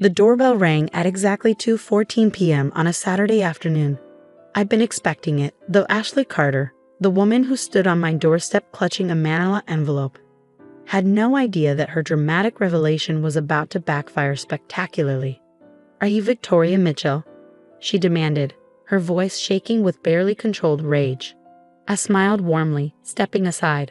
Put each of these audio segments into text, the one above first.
The doorbell rang at exactly 2:14 p.m. on a Saturday afternoon. I'd been expecting it, though Ashley Carter, the woman who stood on my doorstep clutching a manila envelope, had no idea that her dramatic revelation was about to backfire spectacularly. "Are you Victoria Mitchell?" she demanded, her voice shaking with barely controlled rage. I smiled warmly, stepping aside.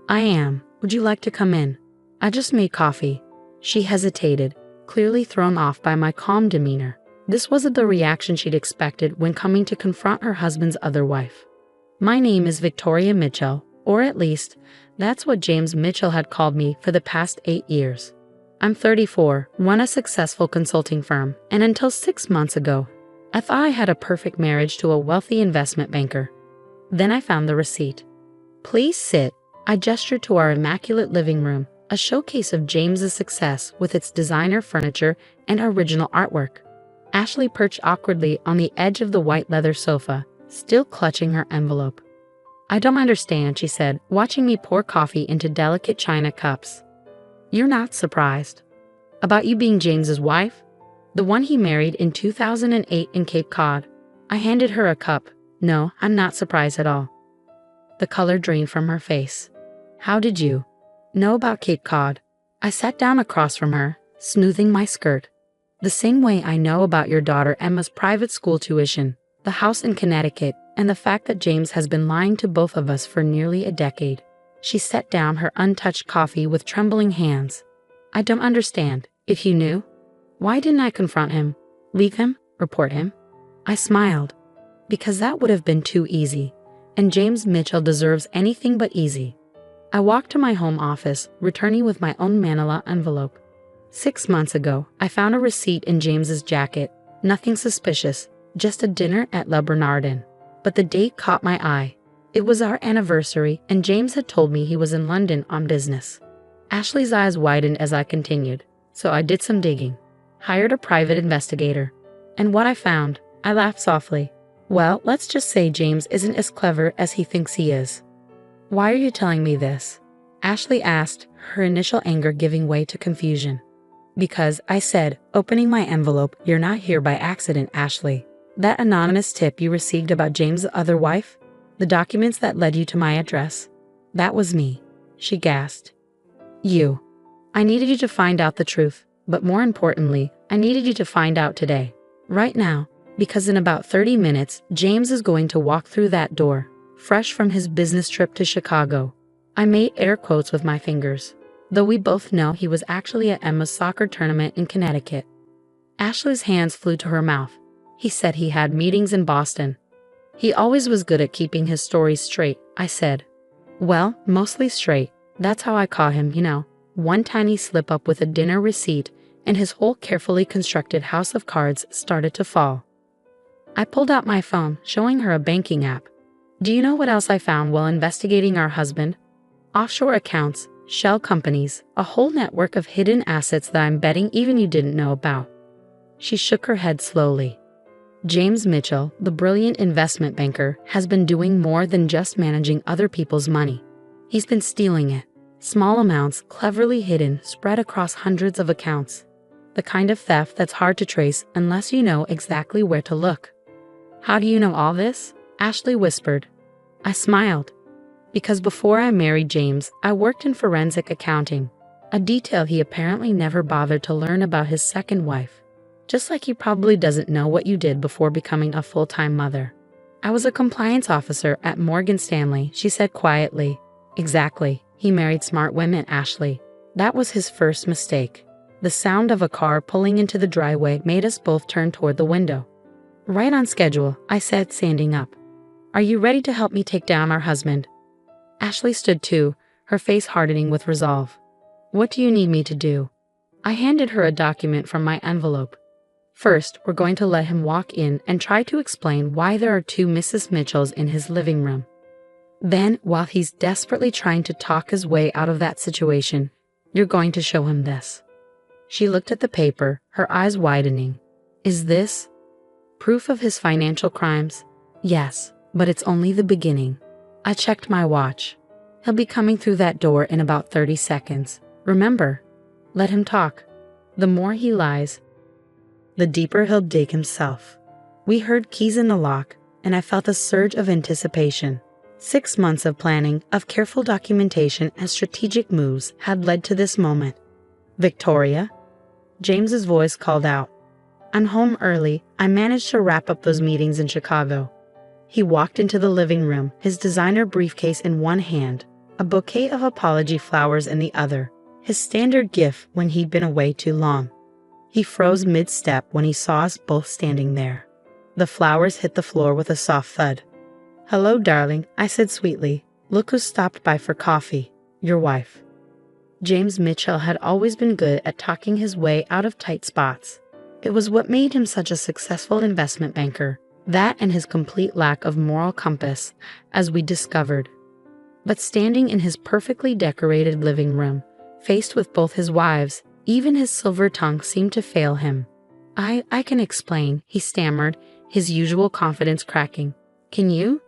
"I am. Would you like to come in? I just made coffee." She hesitated, clearly thrown off by my calm demeanor. This wasn't the reaction she'd expected when coming to confront her husband's other wife. "My name is Victoria Mitchell, or at least, that's what James Mitchell had called me for the past 8 years. I'm 34, run a successful consulting firm, and until 6 months ago, I thought I had a perfect marriage to a wealthy investment banker. Then I found the receipt." "Please sit." I gestured to our immaculate living room, a showcase of James's success with its designer furniture and original artwork. Ashley perched awkwardly on the edge of the white leather sofa, still clutching her envelope. "I don't understand," she said, watching me pour coffee into delicate china cups. "You're not surprised? About you being James's wife? The one he married in 2008 in Cape Cod?" I handed her a cup. "No, I'm not surprised at all." The color drained from her face. "How did you know about Cape Cod?" I sat down across from her, smoothing my skirt. "The same way I know about your daughter Emma's private school tuition, the house in Connecticut, and the fact that James has been lying to both of us for nearly a decade." She set down her untouched coffee with trembling hands. "I don't understand. If you knew, why didn't I confront him? Leave him? Report him?" I smiled. "Because that would have been too easy, and James Mitchell deserves anything but easy." I walked to my home office, returning with my own manila envelope. 6 months ago, I found a receipt in James's jacket. Nothing suspicious, just a dinner at Le Bernardin. But the date caught my eye. It was our anniversary, and James had told me he was in London on business. Ashley's eyes widened as I continued, so I did some digging. Hired a private investigator. And what I found, I laughed softly. Well, let's just say James isn't as clever as he thinks he is. "Why are you telling me this?" Ashley asked, her initial anger giving way to confusion. "Because," I said, opening my envelope, "you're not here by accident, Ashley. That anonymous tip you received about James' other wife? The documents that led you to my address? That was me," she gasped. "You. I needed you to find out the truth, but more importantly, I needed you to find out today. Right now, because in about 30 minutes, James is going to walk through that door, fresh from his business trip to Chicago." I made air quotes with my fingers, though we both know he was actually at Emma's soccer tournament in Connecticut. Ashley's hands flew to her mouth. "He said he had meetings in Boston." "He always was good at keeping his stories straight," I said. "Well, mostly straight. That's how I caught him, you know. One tiny slip-up with a dinner receipt, and his whole carefully constructed house of cards started to fall." I pulled out my phone, showing her a banking app. "Do you know what else I found while investigating our husband? Offshore accounts, shell companies, a whole network of hidden assets that I'm betting even you didn't know about." She shook her head slowly. "James Mitchell, the brilliant investment banker, has been doing more than just managing other people's money. He's been stealing it. Small amounts, cleverly hidden, spread across hundreds of accounts. The kind of theft that's hard to trace unless you know exactly where to look." "How do you know all this?" Ashley whispered. I smiled. "Because before I married James, I worked in forensic accounting, a detail he apparently never bothered to learn about his second wife. Just like he probably doesn't know what you did before becoming a full-time mother." "I was a compliance officer at Morgan Stanley," she said quietly. "Exactly. He married smart women, Ashley. That was his first mistake." The sound of a car pulling into the driveway made us both turn toward the window. "Right on schedule," I said, standing up. "Are you ready to help me take down our husband?" Ashley stood too, her face hardening with resolve. "What do you need me to do?" I handed her a document from my envelope. "First, we're going to let him walk in and try to explain why there are 2 Mrs. Mitchells in his living room. Then, while he's desperately trying to talk his way out of that situation, you're going to show him this." She looked at the paper, her eyes widening. "Is this proof of his financial crimes?" "Yes, but it's only the beginning." I checked my watch. "He'll be coming through that door in about 30 seconds. Remember, let him talk. The more he lies, the deeper he'll dig himself. We heard keys in the lock, and I felt a surge of anticipation. 6 months of planning, of careful documentation and strategic moves had led to this moment. "Victoria?" James's voice called out. "I'm home early. I managed to wrap up those meetings in Chicago." He walked into the living room, his designer briefcase in one hand, a bouquet of apology flowers in the other, his standard gift when he'd been away too long. He froze mid-step when he saw us both standing there. The flowers hit the floor with a soft thud. "Hello, darling," I said sweetly. "Look who stopped by for coffee. Your wife." James Mitchell had always been good at talking his way out of tight spots. It was what made him such a successful investment banker, that and his complete lack of moral compass, as we discovered. But standing in his perfectly decorated living room, faced with both his wives, even his silver tongue seemed to fail him. I can explain," he stammered, his usual confidence cracking. "Can you?"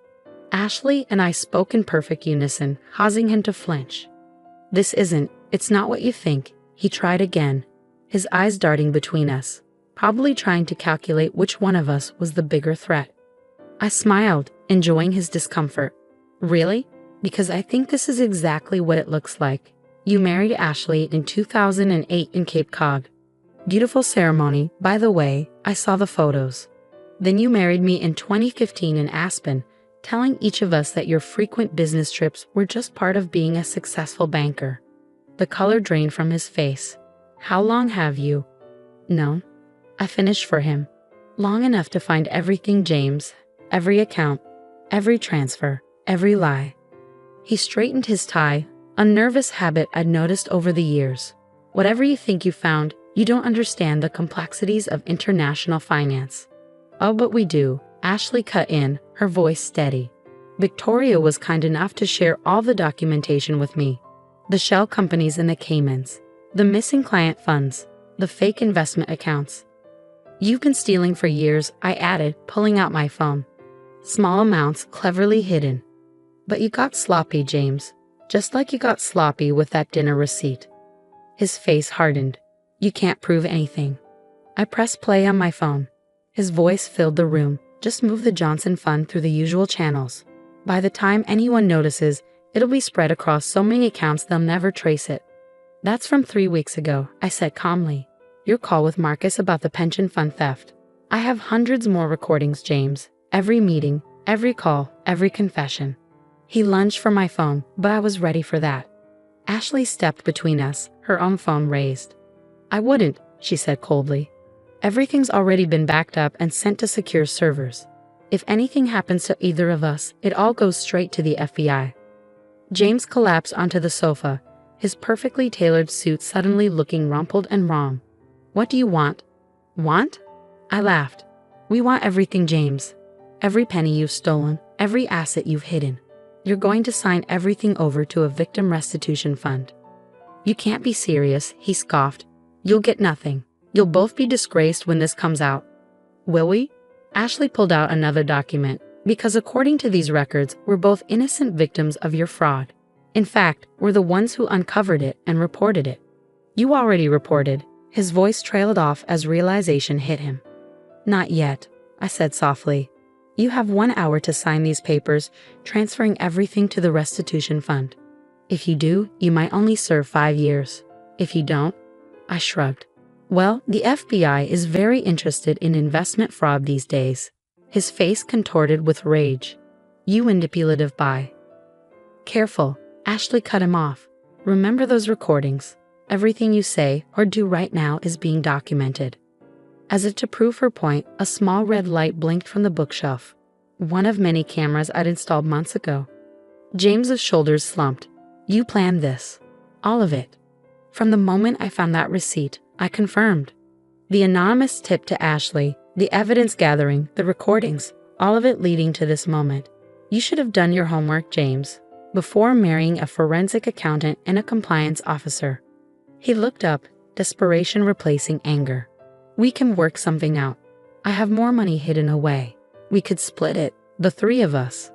Ashley and I spoke in perfect unison, causing him to flinch. It's not what you think," he tried again, his eyes darting between us, probably trying to calculate which one of us was the bigger threat. I smiled, enjoying his discomfort. "Really? Because I think this is exactly what it looks like. You married Ashley in 2008 in Cape Cod. Beautiful ceremony, by the way, I saw the photos. Then you married me in 2015 in Aspen, telling each of us that your frequent business trips were just part of being a successful banker." The color drained from his face. "How long have you?" "No." I finished for him. "Long enough to find everything, James. Every account, every transfer, every lie." He straightened his tie, a nervous habit I'd noticed over the years. "Whatever you think you found, you don't understand the complexities of international finance." "Oh, but we do," Ashley cut in, her voice steady. "Victoria was kind enough to share all the documentation with me. The shell companies in the Caymans, the missing client funds, the fake investment accounts." "You've been stealing for years," I added, pulling out my phone. "Small amounts cleverly hidden." "But you got sloppy, James. Just like you got sloppy with that dinner receipt." His face hardened. "You can't prove anything." I pressed play on my phone. His voice filled the room. "Just move the Johnson Fund through the usual channels. By the time anyone notices, it'll be spread across so many accounts they'll never trace it." "That's from 3 weeks ago," I said calmly. "Your call with Marcus about the pension fund theft. I have hundreds more recordings, James. Every meeting, every call, every confession." He lunged for my phone, but I was ready for that. Ashley stepped between us, her own phone raised. "I wouldn't," she said coldly. "Everything's already been backed up and sent to secure servers. If anything happens to either of us, it all goes straight to the FBI." James collapsed onto the sofa, his perfectly tailored suit suddenly looking rumpled and wrong. "What do you want?" "Want?" I laughed. "We want everything, James. Every penny you've stolen, every asset you've hidden. You're going to sign everything over to a victim restitution fund." "You can't be serious," he scoffed. "You'll get nothing. You'll both be disgraced when this comes out." "Will we?" Ashley pulled out another document. "Because according to these records, we're both innocent victims of your fraud. In fact, we're the ones who uncovered it and reported it." "You already reported." His voice trailed off as realization hit him. "Not yet," I said softly. "You have 1 hour to sign these papers, transferring everything to the restitution fund. If you do, you might only serve 5 years. If you don't," I shrugged. "Well, the FBI is very interested in investment fraud these days." His face contorted with rage. "You manipulative buy." "Careful," Ashley cut him off. "Remember those recordings. Everything you say or do right now is being documented." As if to prove her point, a small red light blinked from the bookshelf, one of many cameras I'd installed months ago. James's shoulders slumped. "You planned this. All of it." From the moment I found that receipt, I confirmed. The anonymous tip to Ashley, the evidence gathering, the recordings, all of it leading to this moment. "You should have done your homework, James, before marrying a forensic accountant and a compliance officer." He looked up, desperation replacing anger. "We can work something out. I have more money hidden away. We could split it, the 3 of us."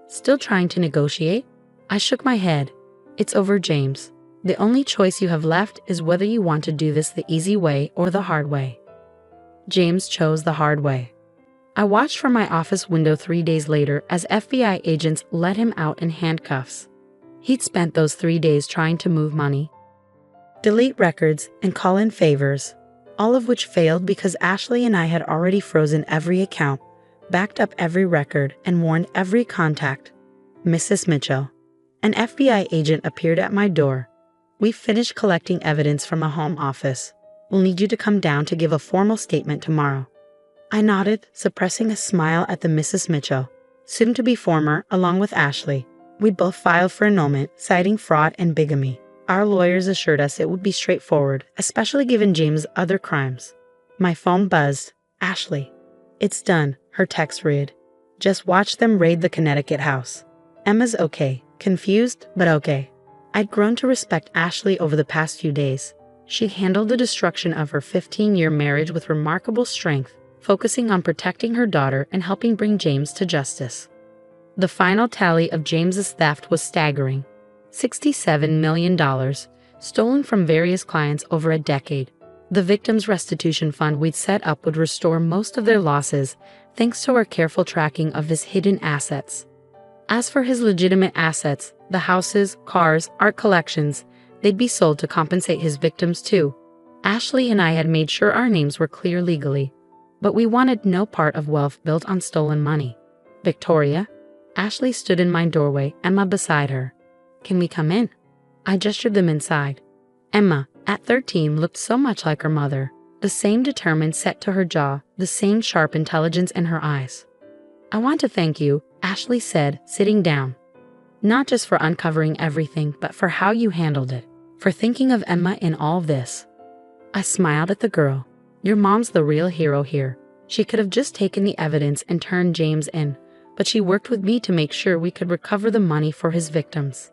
"Still trying to negotiate?" I shook my head. "It's over, James. The only choice you have left is whether you want to do this the easy way or the hard way." James chose the hard way. I watched from my office window 3 days later as FBI agents let him out in handcuffs. He'd spent those 3 days trying to move money, delete records, and call in favors, all of which failed because Ashley and I had already frozen every account, backed up every record, and warned every contact. Mrs. Mitchell, an FBI agent appeared at my door. "We've finished collecting evidence from a home office. We'll need you to come down to give a formal statement tomorrow." I nodded, suppressing a smile at the Mrs. Mitchell, soon to be former, along with Ashley. We both filed for annulment, citing fraud and bigamy. Our lawyers assured us it would be straightforward, especially given James' other crimes. My phone buzzed. "Ashley." "It's done," her text read. "Just watch them raid the Connecticut house." Emma's okay, confused, but okay. I'd grown to respect Ashley over the past few days. She handled the destruction of her 15-year marriage with remarkable strength, focusing on protecting her daughter and helping bring James to justice. The final tally of James's theft was staggering. $67 million, stolen from various clients over a decade. The victims' restitution fund we'd set up would restore most of their losses, thanks to our careful tracking of his hidden assets. As for his legitimate assets, the houses, cars, art collections, they'd be sold to compensate his victims too. Ashley and I had made sure our names were clear legally, but we wanted no part of wealth built on stolen money. "Victoria?" Ashley stood in my doorway, Emma beside her. "Can we come in?" I gestured them inside. Emma, at 13, looked so much like her mother, the same determined set to her jaw, the same sharp intelligence in her eyes. "I want to thank you," Ashley said, sitting down. "Not just for uncovering everything, but for how you handled it, for thinking of Emma in all this." I smiled at the girl. "Your mom's the real hero here. She could have just taken the evidence and turned James in, but she worked with me to make sure we could recover the money for his victims."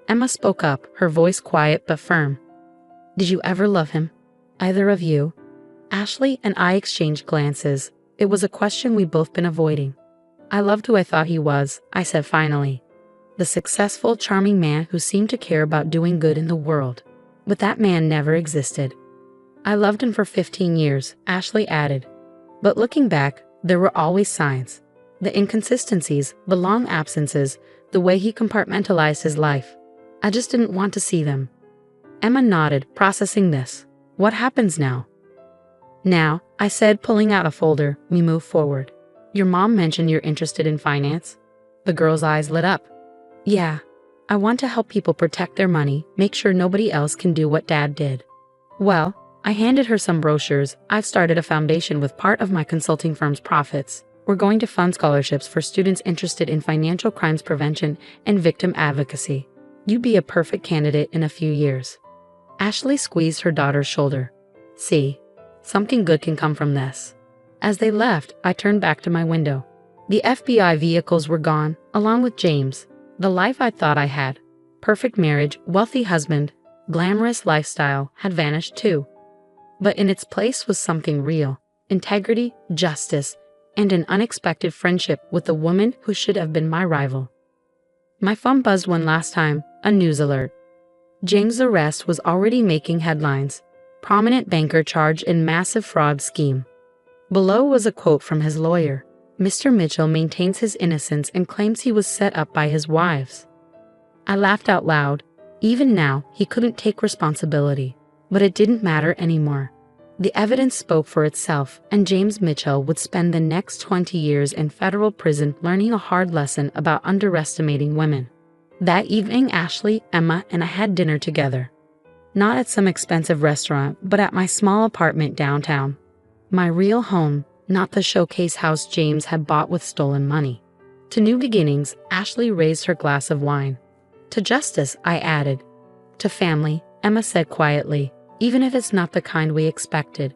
Emma spoke up, her voice quiet but firm. "Did you ever love him? Either of you?" Ashley and I exchanged glances. It was a question we'd both been avoiding. "I loved who I thought he was," I said finally. "The successful, charming man who seemed to care about doing good in the world. But that man never existed." "I loved him for 15 years, Ashley added. "But looking back, there were always signs. The inconsistencies, the long absences, the way he compartmentalized his life. I just didn't want to see them." Emma nodded, processing this. "What happens now?" "Now," I said, pulling out a folder, "we move forward. Your mom mentioned you're interested in finance." The girl's eyes lit up. "Yeah. I want to help people protect their money, make sure nobody else can do what Dad did." "Well," I handed her some brochures. "I've started a foundation with part of my consulting firm's profits. We're going to fund scholarships for students interested in financial crimes prevention and victim advocacy. You'd be a perfect candidate in a few years." Ashley squeezed her daughter's shoulder. "See, something good can come from this." As they left, I turned back to my window. The FBI vehicles were gone, along with James. The life I thought I had, perfect marriage, wealthy husband, glamorous lifestyle, had vanished too. But in its place was something real: integrity, justice, and an unexpected friendship with the woman who should have been my rival. My phone buzzed one last time, a news alert. James' arrest was already making headlines. Prominent banker charged in massive fraud scheme. Below was a quote from his lawyer. "Mr. Mitchell maintains his innocence and claims he was set up by his wives." I laughed out loud. Even now, he couldn't take responsibility. But it didn't matter anymore. The evidence spoke for itself, and James Mitchell would spend the next 20 years in federal prison learning a hard lesson about underestimating women. That evening, Ashley, Emma, and I had dinner together. Not at some expensive restaurant, but at my small apartment downtown. My real home, not the showcase house James had bought with stolen money. To new beginnings, Ashley raised her glass of wine. "To justice," I added. "To family," Emma said quietly, "even if it's not the kind we expected."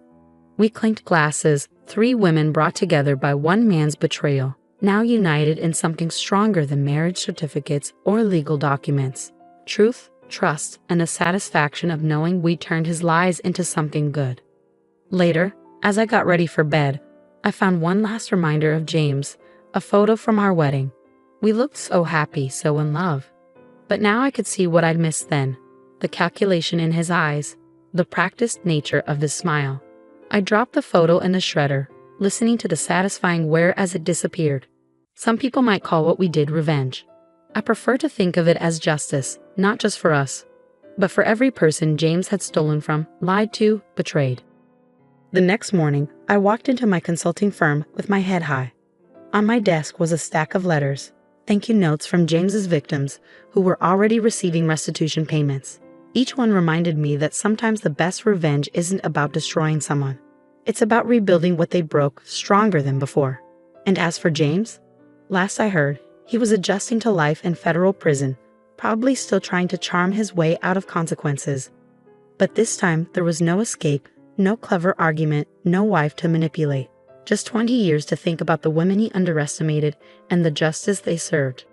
We clinked glasses, 3 women brought together by one man's betrayal, now united in something stronger than marriage certificates or legal documents: truth, trust, and the satisfaction of knowing we turned his lies into something good. Later, as I got ready for bed, I found one last reminder of James, a photo from our wedding. We looked so happy, so in love. But now I could see what I'd missed then: the calculation in his eyes, the practiced nature of his smile. I dropped the photo in the shredder, listening to the satisfying whir as it disappeared. Some people might call what we did revenge. I prefer to think of it as justice, not just for us, but for every person James had stolen from, lied to, betrayed. The next morning, I walked into my consulting firm with my head high. On my desk was a stack of letters, thank you notes from James's victims who were already receiving restitution payments. Each one reminded me that sometimes the best revenge isn't about destroying someone. It's about rebuilding what they broke stronger than before. And as for James, last I heard, he was adjusting to life in federal prison, probably still trying to charm his way out of consequences. But this time, there was no escape, no clever argument, no wife to manipulate. Just 20 years to think about the women he underestimated and the justice they served.